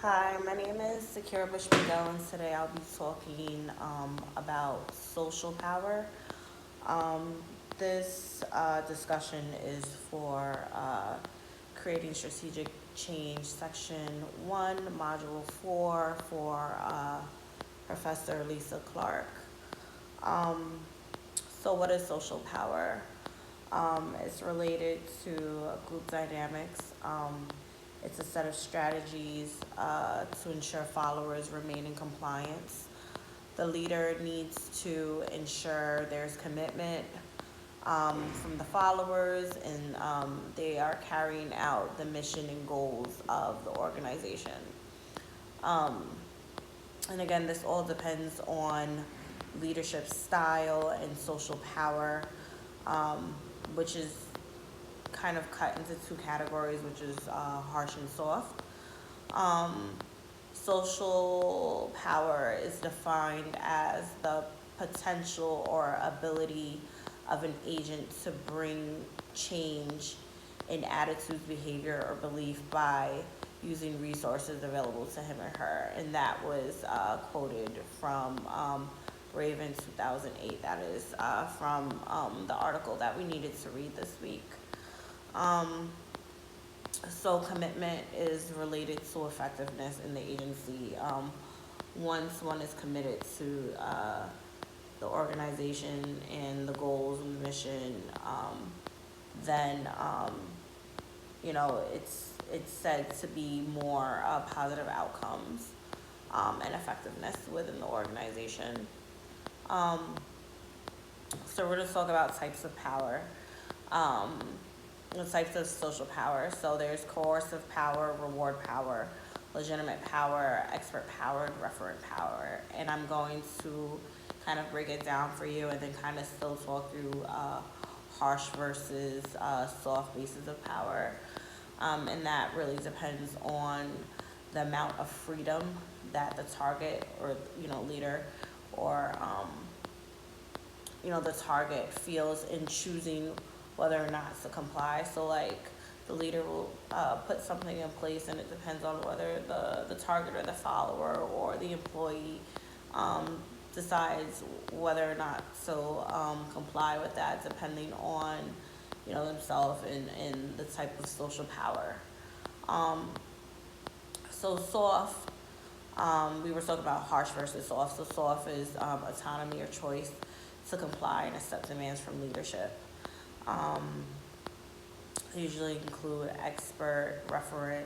Hi, my name is Sakira Bush Miguel, and today I'll be talking about social power. Um, this discussion is for creating strategic change, section 1, module 4, for Professor Lisa Clark. Um, so, what is social power? It's related to group dynamics. It's a set of strategies to ensure followers remain in compliance. The leader needs to ensure there's commitment from the followers, and they are carrying out the mission and goals of the organization. Um, and again, this all depends on leadership style and social power, um, which is kind of cut into two categories, which is harsh and soft. Um, Social power is defined as the potential or ability of an agent to bring change in attitudes, behavior, or belief by using resources available to him or her. And that was quoted from Raven 2008. That is from the article that we needed to read this week. Um, so commitment is related to effectiveness in the agency. Once one is committed to the organization and the goals and the mission, then it's said to be more positive outcomes and effectiveness within the organization. Um, so we're going to talk about types of power. Um, the types of social power. So there's coercive power, reward power, legitimate power, expert power, and referent power. And I'm going to kind of break it down for you and then kind of still talk through harsh versus soft bases of power. And that really depends on the amount of freedom that the target or leader or the target feels in choosing whether or not to comply. So like the leader will put something in place, and it depends on whether the target or the follower or the employee decides whether or not to comply with that, depending on themselves and the type of social power. Um, so soft. We were talking about harsh versus soft. So soft is autonomy or choice to comply and accept demands from leadership. Um, Usually include expert, referent,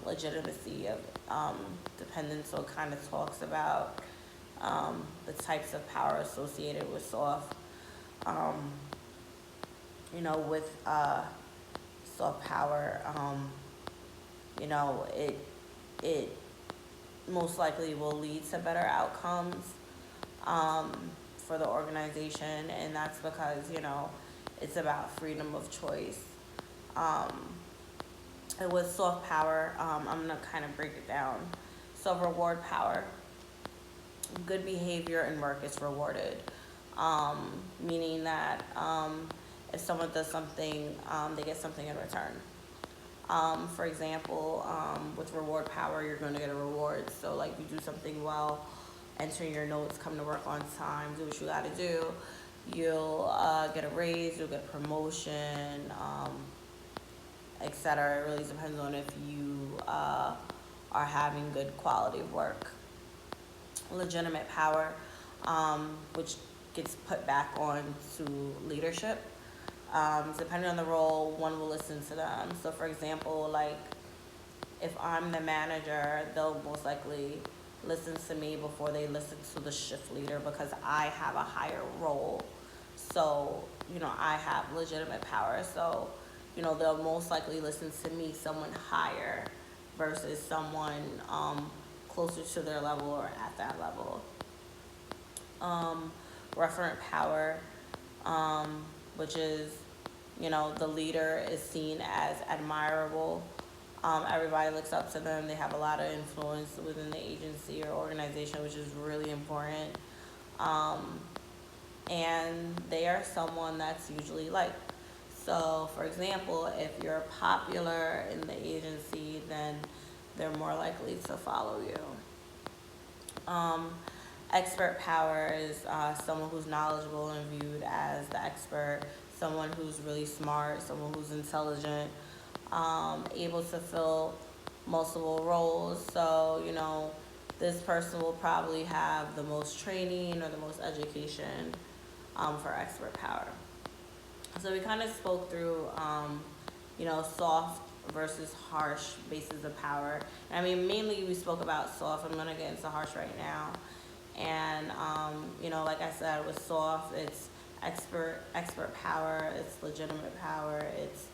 legitimacy of dependence. So it kind of talks about the types of power associated with soft. Um, with soft power, it most likely will lead to better outcomes um, for the organization, and that's because it's about freedom of choice. Um, and with soft power, I'm gonna kind of break it down. So reward power, good behavior and work is rewarded, meaning that if someone does something, they get something in return. For example, with reward power, you're going to get a reward. So, like, you do something well, enter your notes, come to work on time, do what you got to do. You'll get a raise, you'll get a promotion, etc. It really depends on if you are having good quality of work. Legitimate power, which gets put back on to leadership. Depending on the role, one will listen to them. So, for example, like if I'm the manager, they'll most likely listen to me before they listen to the shift leader because I have a higher role. So, I have legitimate power. So, they'll most likely listen to me, someone higher, versus someone closer to their level or at that level. Um, Referent power, which is the leader is seen as admirable. Everybody looks up to them. They have a lot of influence within the agency or organization, which is really important. Um, and they are someone that's usually liked. So, for example, if you're popular in the agency, then they're more likely to follow you. Um, Expert power is someone who's knowledgeable and viewed as the expert, someone who's really smart, someone who's intelligent, able to fill multiple roles. So, this person will probably have the most training or the most education for expert power. So we kind of spoke through, soft versus harsh bases of power. I mean, mainly we spoke about soft. I'm gonna get into harsh right now. And like I said, with soft, it's expert power, it's legitimate power, it's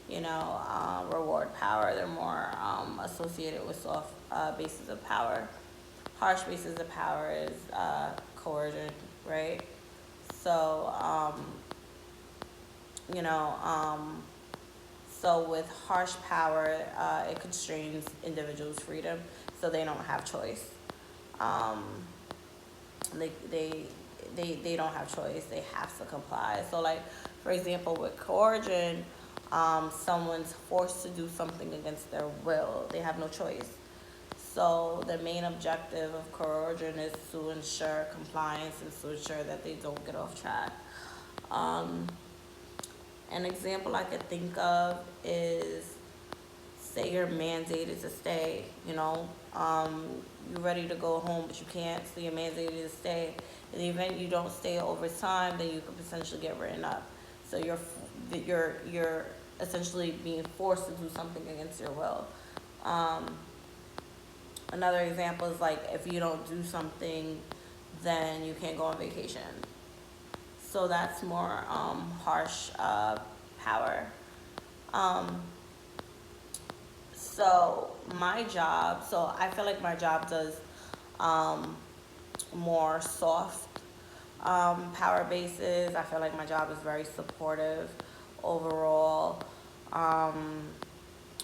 reward power. They're more associated with soft bases of power. Harsh bases of power is coercion, right? So you know, so with harsh power, it constrains individuals' freedom, so they don't have choice. Um, they, they, they don't have choice. They have to comply. So, like, for example, with coercion, someone's forced to do something against their will. They have no choice. So the main objective of coercion is to ensure compliance and to ensure that they don't get off track. Um, an example I could think of is, say you're mandated to stay, you're ready to go home, but you can't, so you're mandated to stay. In the event you don't stay over time, then you could potentially get written up. So you're essentially being forced to do something against your will. Another example is like if you don't do something, then you can't go on vacation. So that's more harsh power. Um, so I feel like my job does um, more soft power bases. I feel like my job is very supportive overall. Um,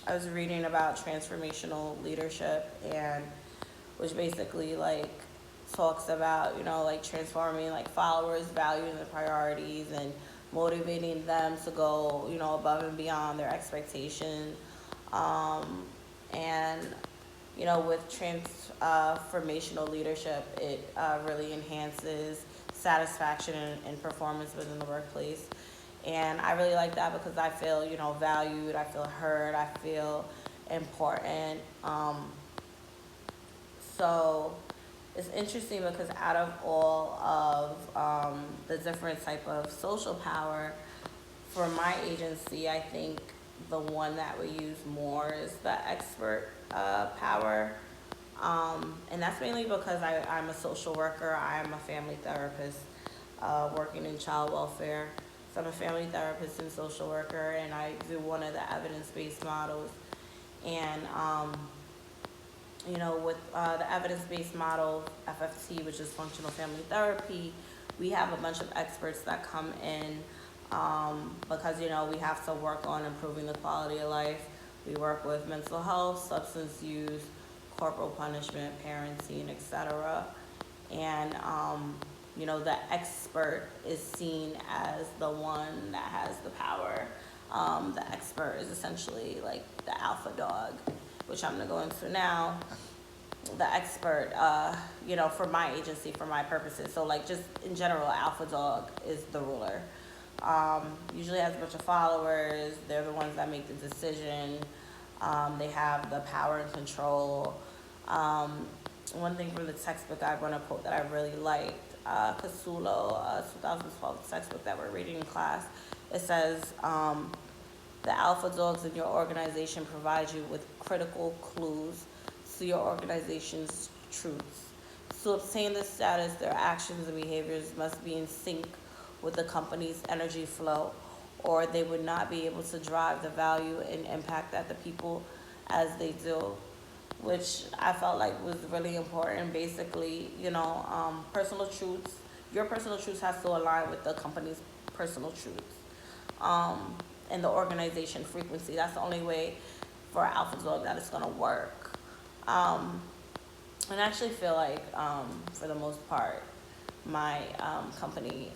I was reading about transformational leadership, and which basically like talks about like transforming like followers' values and priorities and motivating them to go above and beyond their expectations. And with transformational leadership, it really enhances satisfaction and performance within the workplace. And I really like that because I feel, valued, I feel heard, I feel important. So it's interesting because out of all of the different type of social power, for my agency, I think the one that we use more is the expert power. And that's mainly because I'm a social worker. I'm a family therapist working in child welfare. So I'm a family therapist and social worker, and I do one of the evidence-based models. And, with the evidence-based model, FFT, which is functional family therapy, we have a bunch of experts that come in because, we have to work on improving the quality of life. We work with mental health, substance use, corporal punishment, parenting, etc. And, the expert is seen as the one that has the power. The expert is essentially like the alpha dog, which I'm going to go into now. The expert, for my agency, for my purposes. So, like, just in general, alpha dog is the ruler. Usually has a bunch of followers. They're the ones that make the decision. They have the power and control. One thing from the textbook I want to quote that I really liked, Casulo, 2012 textbook that we're reading in class. It says, the alpha dogs in your organization provide you with critical clues to your organization's truths. To obtain this status, their actions and behaviors must be in sync with the company's energy flow, or they would not be able to drive the value and impact that the people as they do, which I felt like was really important. Basically, personal truths, your personal truths has to align with the company's personal truths, and the organization frequency. That's the only way for Alpha Dog that it's gonna work. And I actually feel like, for the most part, my company,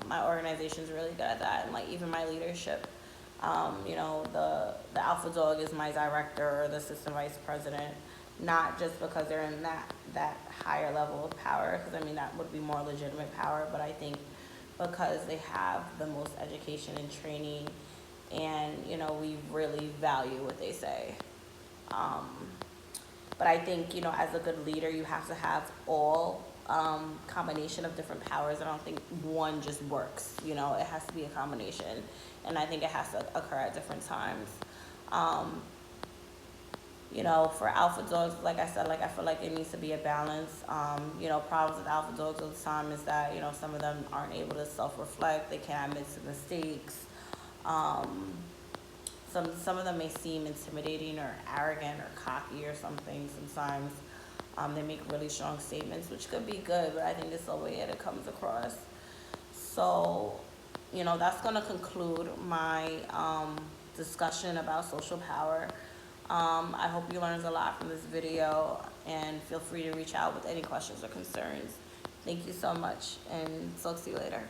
my organization is really good at that, and like even my leadership The alpha dog is my director or the assistant vice president, not just because they're in that higher level of power, because I mean, that would be more legitimate power, but I think because they have the most education and training, and, we really value what they say. Um, but I think, as a good leader, you have to have all combination of different powers. I don't think one just works. It has to be a combination, and I think it has to occur at different times. Um, for alpha dogs, like I said, I feel like it needs to be a balance. Problems with alpha dogs all the time is that, some of them aren't able to self-reflect. They can't admit to mistakes. Um, some of them may seem intimidating or arrogant or cocky or something sometimes. They make really strong statements, which could be good, but I think it's the way that it comes across. So, that's going to conclude my discussion about social power. I hope you learned a lot from this video, and feel free to reach out with any questions or concerns. Thank you so much, and talk to you later.